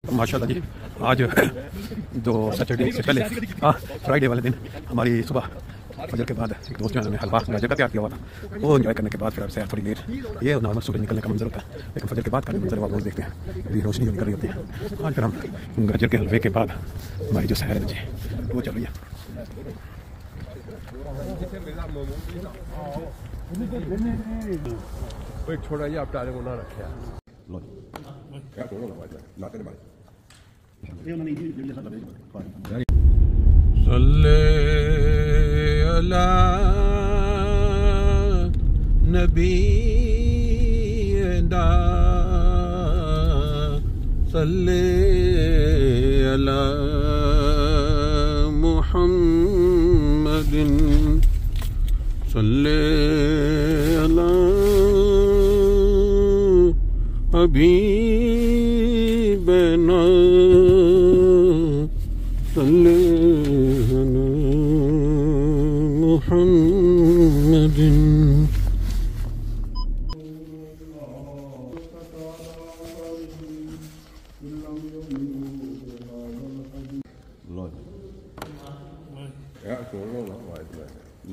माशाल्लाह जी, आज जो सैटरडे से पहले फ्राइडे वाले दिन हमारी सुबह फजर के बाद एक दोस्त ने हलवा गाजर का तैयार किया हुआ था। वो एंजॉय करने के बाद फिर आपसे थोड़ी लेट ये नॉर्मल सूरज निकलने का मंजर होता है, लेकिन फजर के बाद का मंजर आप रोज़ देखते हैं, अभी रोशनी निकल रही होती है। आज फिर हम गाजर के हलवे के बाद हमारी जो सैर है जी वो चल रही है। छोटा जी आप टारे को ना रखे सल्ले अला नबीना सल्ले अला मुहम्मदिन सल्ले अला हबीबना सल्ले अला मुहम्मदिन।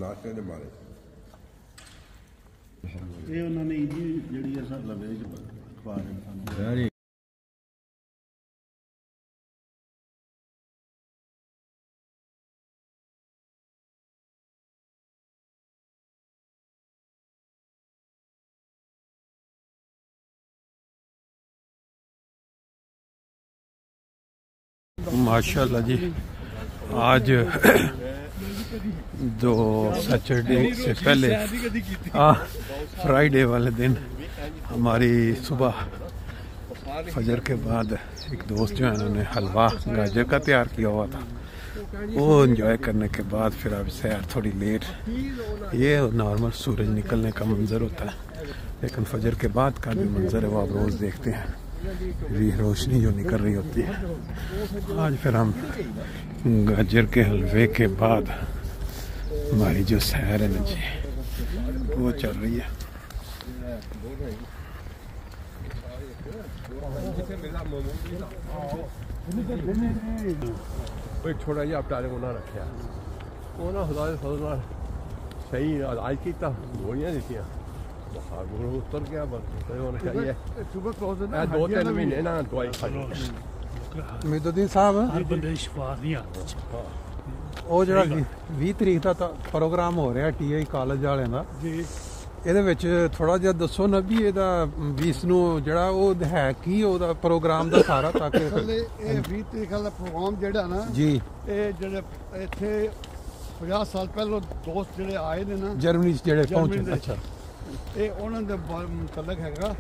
नाश्ते के बारे ਇਹ ਉਹਨਾਂ ਨੇ ਜੀ ਜਿਹੜੀ ਹੈ ਸਰ ਲਵੇ ਚ ਖਵਾ ਰਹੇ ਸਾਨੂੰ। माशाल्लाह जी, आज जो सैटरडे से पहले फ्राइडे वाले दिन हमारी सुबह फजर के बाद एक दोस्त जो है उन्होंने हलवा गाजर का तैयार किया हुआ था। वो एंजॉय करने के बाद फिर अब सैर थोड़ी लेट ये नॉर्मल सूरज निकलने का मंजर होता है, लेकिन फजर के बाद का भी मंजर है वो आप रोज़ देखते हैं, रोशनी जो निकल रही होती है। आज फिर हम गाजर के हलवे के बाद हमारी जो सैर है ना जी वो चल रही है। छोटा जी आप टारे को ना रखे वो ना खुदा सही आज की गोलियां दी उतर गया बस चाहिए 2-3 महीने ना दवाई खानी। मुहीदुद्दीन साहब ਉਹ ਜਿਹੜਾ 20 ਤਰੀਕ ਦਾ ਪ੍ਰੋਗਰਾਮ ਹੋ ਰਿਹਾ TI ਕਾਲਜ ਵਾਲਿਆਂ ਦਾ ਜੀ, ਇਹਦੇ ਵਿੱਚ ਥੋੜਾ ਜਿਹਾ ਦੱਸੋ ਨਾ ਵੀ ਇਹਦਾ 20 ਨੂੰ ਜਿਹੜਾ ਉਹ ਹੈ ਕੀ ਉਹਦਾ ਪ੍ਰੋਗਰਾਮ ਦਾ ਸਾਰਾ ਤੱਕ ਇਹ 20 ਤਰੀਕ ਦਾ ਪ੍ਰੋਗਰਾਮ ਜਿਹੜਾ ਨਾ ਜੀ, ਇਹ ਜਿਹੜੇ ਇੱਥੇ 50 ਸਾਲ ਪਹਿਲਾਂ ਦੋਸਤ ਜਿਹੜੇ ਆਏ ਨੇ ਨਾ ਜਰਮਨੀ 'ਚ ਜਿਹੜੇ ਪਹੁੰਚੇ, ਅੱਛਾ ਇਹ ਉਹਨਾਂ ਦੇ ਮੁਤਲਕ ਹੈਗਾ।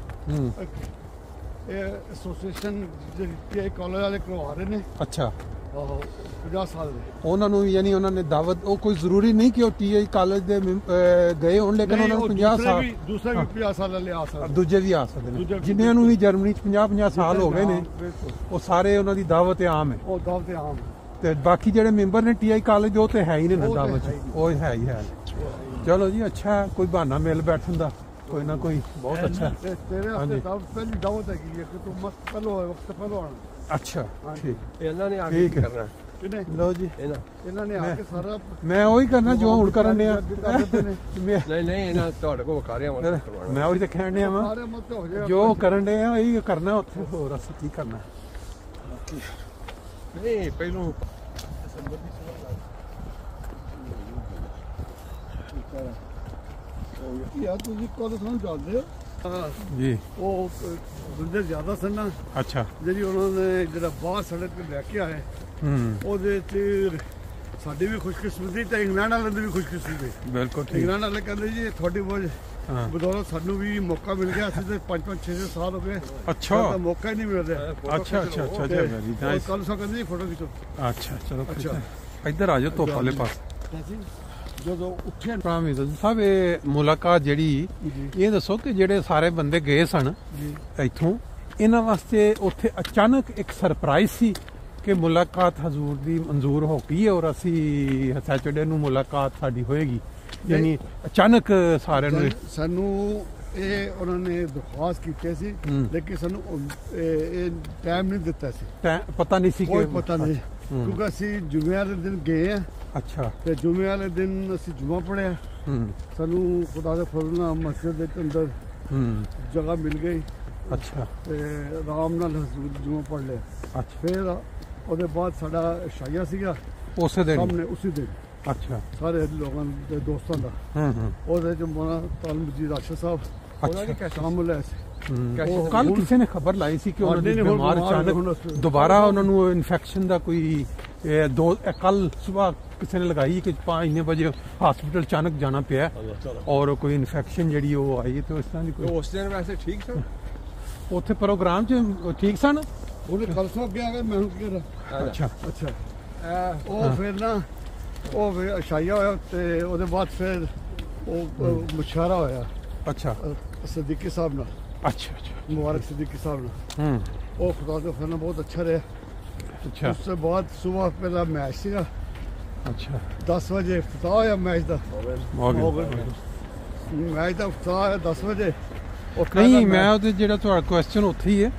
ਇਹ ਐਸੋਸੀਏਸ਼ਨ ਜਿਹੜੀ TI ਕਾਲਜ ਵਾਲੇ ਕਰਵਾ ਰਹੇ ਨੇ। ਅੱਛਾ 50 ਸਾਲ ਦੇ ਉਹਨਾਂ ਨੂੰ ਯਾਨੀ ਉਹਨਾਂ ਨੇ ਦਾਵਤ ਉਹ ਕੋਈ ਜ਼ਰੂਰੀ ਨਹੀਂ ਕਿ ਉਹ TI ਕਾਲਜ ਦੇ ਗਏ ਹੋਣ, ਲੇਕਿਨ ਉਹਨਾਂ ਨੂੰ 50 ਸਾਲ ਦੂਸਰੇ ਵੀ 50 ਸਾਲ ਲੈ ਆ ਸਕਦੇ, ਦੂਜੇ ਵੀ ਆ ਸਕਦੇ ਨੇ। ਜਿਨ੍ਹਾਂ ਨੂੰ ਵੀ ਜਰਮਨੀ 'ਚ 50 ਸਾਲ ਹੋ ਗਏ ਨੇ ਉਹ ਸਾਰੇ ਉਹਨਾਂ ਦੀ ਦਾਵਤ ਆਮ ਹੈ। ਉਹ ਦਾਵਤ ਆਮ ਤੇ ਬਾਕੀ ਜਿਹੜੇ ਮੈਂਬਰ ਨੇ TI ਕਾਲਜ ਉਹ ਤੇ ਹੈ ਹੀ ਨੇ ਨਾ ਦਾਵਤ, ਉਹ ਹੈ ਹੀ ਹੈ। ਚਲੋ ਜੀ, ਅੱਛਾ ਕੋਈ ਬਹਾਨਾ ਮਿਲ ਬੈਠਣ ਦਾ कोई ना कोई बहुत अच्छा तेरे पहली दावत है कि तू मस्त पहलो वक्त पहलो आना। अच्छा ठीक इन्होंने आके करना लो जी, इन्होंने आके सारा मैं वही करना जो हुण करन दे नहीं इन्हां तुहाडे को वखा रिहा मैं वही ते कहण दिया जो करन दे वही करना उत्थे होर असीं की करना नहीं पहलों यार तुझे कल सुन जाते हो जी वो बंदे ज्यादा सन ना। अच्छा जी उन्होंने जरा बाहर सड़क पे लेके आए ਉਹਦੇ ਤੇ ਸਾਡੀ ਵੀ ਖੁਸ਼ਕਿਸਮਤੀ ਤੇ ਇੰਗਲੈਂਡ ਵਾਲਿਆਂ ਦੀ ਵੀ ਖੁਸ਼ਕਿਸਮਤੀ। ਬਿਲਕੁਲ ਠੀਕ। ਇੰਗਲੈਂਡ ਵਾਲੇ ਕਹਿੰਦੇ ਜੀ ਤੁਹਾਡੀ ਬਦੌਲਤ ਸਾਨੂੰ ਵੀ ਮੌਕਾ ਮਿਲ ਗਿਆ, ਅਸੀਂ ਤੇ 5-6 ਸਾਲ ਹੋ ਗਏ। ਅੱਛਾ ਮੌਕਾ ਹੀ ਨਹੀਂ ਮਿਲ ਰਿਹਾ। ਅੱਛਾ ਅੱਛਾ ਅੱਛਾ ਜੀ ਨਾਈਸ। ਕੱਲ ਸੋ ਕਹਿੰਦੇ ਫੋਟੋ ਖਿੱਚੋ। ਅੱਛਾ ਚਲੋ ਅੱਛਾ ਇੱਧਰ ਆ ਜਾਓ ਧੁੱਪ ਵਾਲੇ ਪਾਸ। ਜਦੋਂ ਉੱਠੇ ਸਾਹਿਬ ਇਹ ਮੁਲਾਕਾਤ ਜਿਹੜੀ ਇਹ ਦੱਸੋ ਕਿ ਜਿਹੜੇ ਸਾਰੇ ਬੰਦੇ ਗਏ ਸਨ ਇੱਥੋਂ ਇਹਨਾਂ ਵਾਸਤੇ ਉੱਥੇ ਅਚਾਨਕ ਇੱਕ ਸਰਪ੍ਰਾਈਜ਼ ਸੀ ਕਿ ਮੁਲਾਕਾਤ ਹਜ਼ੂਰ ਦੀ ਮਨਜ਼ੂਰ ਹੋ ਗਈ ਹੈ ਔਰ ਅਸੀਂ ਸੈਟਰਡੇ ਨੂੰ ਮੁਲਾਕਾਤ ਸਾਡੀ ਹੋਏਗੀ, ਯਾਨੀ ਅਚਾਨਕ ਸਾਰਿਆਂ ਨੂੰ ਸਾਨੂੰ ਇਹ ਉਹਨਾਂ ਨੇ ਦਰਖਾਸਤ ਕੀਤੀ ਸੀ ਲੇਕਿਨ ਸਾਨੂੰ ਇਹ ਟਾਈਮ ਨਹੀਂ ਦਿੱਤਾ ਸੀ ਪਤਾ ਨਹੀਂ ਸੀ ਕੋਈ ਪਤਾ ਨਹੀਂ ਕਿਉਂਕਿ ਅਸੀਂ ਜੁਮੇ ਵਾਲੇ ਦਿਨ ਗਏ ਆ ਅੱਛਾ ਤੇ ਜੁਮੇ ਵਾਲੇ ਦਿਨ ਅਸੀਂ ਜੁਮਾ ਪੜਿਆ ਸਾਨੂੰ ਖੁਦਾ ਦੇ ਫਜ਼ਲ ਨਾਲ ਮਸਜਿਦ ਦੇ ਅੰਦਰ ਜਗ੍ਹਾ ਮਿਲ ਗਈ ਅੱਛਾ ਤੇ ਆਰਾਮ ਨਾਲ ਜੁਮਾ ਪੜ ਲਿਆ ਅੱਛਾ ਫਿਰ ਉਹਦੇ ਬਾਅਦ ਸਾਡਾ ਸ਼ਾਇਆ ਸੀਗਾ ਉਸੇ ਦਿਨ ਸਾਹਮਣੇ ਉਸੇ ਦਿਨ ਅੱਛਾ ਸਾਰੇ ਲੋਕਾਂ ਦੇ ਦੋਸਤਾਂ ਦਾ ਉਹਦੇ ਚ ਮੌਲਾਨਾ ਤਾਲਿਬ ਮਜੀਦ ਆਸ਼ਾ ਸਾਹਿਬ ਉਹਨਾਂ ਨੇ ਸ਼ਾਮਲ ਹੈ ਕੱਲ ਕਿਸੇ ਨੇ ਖਬਰ ਲਾਈ ਸੀ ਕਿ ਉਹਨਾਂ ਦੇ ਬਿਮਾਰ ਅਚਾਨਕ ਦੁਬਾਰਾ ਉਹਨਾਂ ਨੂੰ ਇਨਫੈਕਸ਼ਨ ਦਾ ਕੋਈ ਕੱਲ ਸਵੇਰ ਕਿਸੇ ਨੇ ਲਗਾਈ ਕਿ 5 ਵਜੇ ਹਸਪੀਟਲ ਅਚਾਨਕ ਜਾਣਾ ਪਿਆ ਔਰ ਕੋਈ ਇਨਫੈਕਸ਼ਨ ਜਿਹੜੀ ਉਹ ਆਈ ਤੇ ਇਸ ਤਰ੍ਹਾਂ ਦੀ ਕੋਈ ਉਸ ਦਿਨ ਵੈਸੇ ਠੀਕ ਸਨ ਉੱਥੇ ਪ੍ਰੋਗਰਾਮ 'ਚ ਠੀਕ ਸਨ ਉਹਨੇ ਕੱਲ ਸੋ ਗਿਆ ਕਿ ਮੈਂ ਕਿਹਾ ਅੱਛਾ ਉਹ ਫਿਰ ਨਾ ਉਹ ਸ਼ਾਇਆ ਹੋਇਆ ਤੇ ਉਹਦੇ ਬਾਅਦ ਫਿਰ ਉਹ ਮੁਸ਼ਾਰਾ ਹੋਇਆ ਅੱਛਾ ਸਦੀਕੀ ਸਾਹਿਬ ਨਾਲ ਅੱਛਾ ਮੁਬਾਰਕ ਸਦੀਕੀ ਸਾਹਿਬ ਨਾਲ ਉਹ ਖੁਦਾ ਦਾ ਫਰਮਾਨ ਬਹੁਤ ਅੱਛਾ ਰਿਹਾ ਅੱਛਾ ਉਸ ਤੋਂ ਬਾਅਦ ਸਵੇਰ ਪਹਿਲਾ ਮੈਚ ਸੀਗਾ ਅੱਛਾ 10 ਵਜੇ ਇਫਤਾਹ ਹੋਇਆ ਮੈਚ ਦਾ ਮੈਚ ਦਾ ਇਫਤਾਹ ਹੋਇਆ 10 ਵਜੇ ਨਹੀਂ ਮੈਂ ਉਹਦੇ ਜਿਹੜਾ ਤੁਹਾਡਾ ਕੁਐਸਚਨ ਉੱਥੇ ਹੀ ਹੈ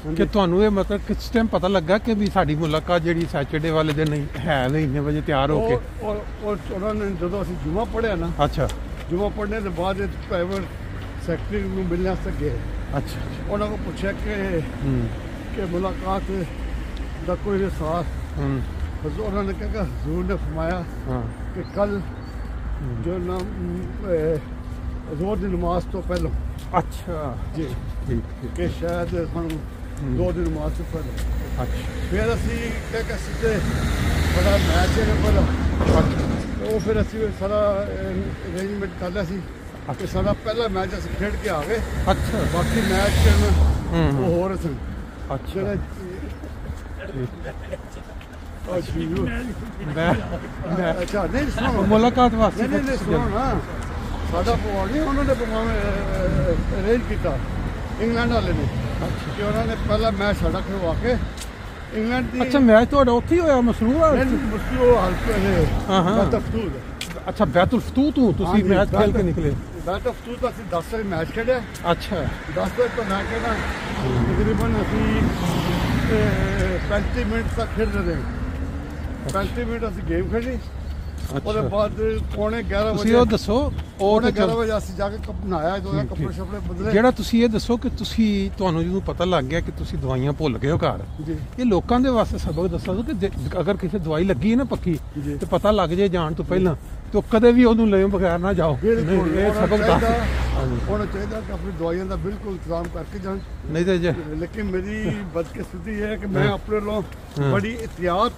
ਕਿ ਤੁਹਾਨੂੰ ਇਹ ਮਤਲਬ ਕਿਸ ਟਾਈਮ ਪਤਾ ਲੱਗਾ ਕਿ ਵੀ ਸਾਡੀ ਮੁਲਾਕਾਤ ਜਿਹੜੀ ਸੈਚਰਡੇ ਵਾਲੇ ਦਿਨ ਹੈ ਵੀ ਇੰਨੇ ਵਜੇ ਤਿਆਰ ਹੋ ਕੇ ਉਹਨਾਂ ਨੇ ਜਦੋਂ ਅਸੀਂ ਜੁਮਾ ਪੜਿਆ ਨਾ ਅੱਛਾ ਜੁਮਾ ਪੜਨੇ ਦੇ ਬਾਅਦ ਪ੍ਰਾਈਵੇਟ ਸੈਕਟਰੀ ਨੂੰ ਮਿਲਣ ਵਾਸਤੇ ਗਏ ਅੱਛਾ ਉਹਨਾਂ ਕੋਲ ਪੁੱਛਿਆ ਕਿ ਮੁਲਾਕਾਤ ਦਾ ਕੋਈ ਰਿਸਾਸ ਉਹਨਾਂ ਨੇ ਕਿਹਾ ਕਿ ਹਜ਼ੂਰ ਨੇ ਫਰਮਾਇਆ ਕਿ ਕੱਲ ਜੋ ਨਾ ਜ਼ੋਰ ਦੀ ਨਮਾਜ਼ ਤੋਂ ਪਹਿਲਾਂ ਅੱਛਾ ਜੀ ਕਿ ਸ਼ਾਇਦ ਸਾਨੂੰ 2 ਦਿਨ ਨਮਾਜ਼ ਤੋਂ ਪਹਿਲਾਂ ਅੱਛਾ ਫਿਰ ਅਸੀਂ ਕਿਹਾ ਸਿੱਧੇ ਬੜਾ ਮੈਚ ਹੈ ਪਰ ਉਹ ਫਿਰ ਅਸੀਂ ਸਾਰਾ ਅਰੇਂਜਮੈਂਟ ਕਰ ਲਿਆ ਸੀ ਕਿ ਸਾਡਾ ਪਹਿਲਾ ਮੈਚ ਅਸੀਂ ਖੇਡ ਕੇ ਆ ਗਏ ਅੱਛਾ ਬਾਕੀ ਮੈਚ ਉਹ ਹੋਰ ਸਨ ਅੱਛਾ ਅੱਛਾ ਨਹੀਂ ਸੁਣੋ ਮੁਲਾਕਾਤ ਵਾਸਤੇ ਨਹੀਂ ਸੁਣੋ ਨਾ ਸਾਡਾ ਪ੍ਰੋਗਰਾਮ ਨਹੀਂ ਉਹਨਾਂ ਨੇ ਪ੍ਰੋਗਰਾਮ ਅਰੇਂਜ ਕੀਤਾ ਇੰਗਲੈਂਡ ਵਾਲੇ ਨੇ ਕਿ ਉਹਨਾਂ ਨੇ ਪਹਿਲਾ ਮੈਚ ਸਾਡਾ ਖਿਲਵਾ ਕੇ ਇੰਗਲੈਂਡ ਦੀ ਅੱਛਾ ਮੈਚ ਤੁਹਾਡਾ ਉੱਥੇ ਹੀ ਹੋਇਆ ਮਸਰੂਰ ਮਸਰੂਰ ਹਲਕੇ ਅੱਛਾ ਬੈਤੁਲ ਫਤੂਹ ਤੋਂ ਤੁਸੀਂ ਮੈਚ ਖੇਲ ਕੇ ਨਿਕਲੇ ਬੈਤੁਲ ਫਤੂਹ ਤੋਂ ਅਸੀਂ 10 ਵਜੇ ਮੈਚ ਖੇਡਿਆ ਅੱਛਾ 10 ਵਜੇ ਤੋਂ ਮੈਂ ਕਹਿੰਦਾ ਤਕਰੀਬਨ ਅਸੀਂ 35 ਮਿੰਟ ਤੱਕ ਖੇਡਦੇ ਰਹੇ 35 ਮਿੰਟ ਅਸੀਂ ਗੇਮ ਖੇਡੀ ਉਹਦੇ ਬਾਅਦ ਪੌਣੇ 11 ਵਜੇ ਤੁਸੀਂ ਉਹ ਦੱਸੋ ਉਹ 11 ਵਜੇ ਅਸੀਂ ਜਾ ਕੇ ਨਹਾਇਆ ਦੋ ਕੱਪੜੇ ਸ਼ਪੜੇ ਬਦਲੇ ਜਿਹੜਾ ਤੁਸੀਂ ਇਹ ਦੱਸੋ ਕਿ ਤੁਸੀਂ ਤੁਹਾਨੂੰ ਜਦੋਂ ਪਤਾ ਲੱਗ ਗਿਆ ਕਿ ਤੁਸੀਂ ਦਵਾਈਆਂ ਭੁੱਲ ਗਏ ਹੋ ਘਰ ਇਹ ਲੋਕਾਂ ਦੇ ਵਾਸਤੇ ਸਬਕ ਦੱਸੋ ਕਿ ਅਗਰ ਕਿਸੇ ਦਵਾਈ ਲੱਗੀ ਹੈ ਨਾ ਪੱਕੀ ਤੇ ਪਤਾ ਲੱਗ ਜੇ ਜਾਣ ਤੋਂ ਪਹਿਲਾਂ तो कदे भी ਉਹਨੂੰ ਲੈ ਬਗੈਰ ਨਾ ਜਾਓ ਇਹ ਸਬਕ ਦੱਸ ਹੋਣਾ ਚਾਹੀਦਾ ਕਿ ਆਪਣੀ ਦਵਾਈਆਂ ਦਾ ਬਿਲਕੁਲ ਇੰਤਜ਼ਾਮ ਕਰਕੇ ਜਾਣ ਨਹੀਂ ਤੇ ਲੇਕਿਨ ਮੇਰੀ ਬਦਕਿਸਮਤੀ ਹੈ ਕਿ ਮੈਂ ਆਪਣੇ ਲੋਕ ਬੜੀ ਇhtiyat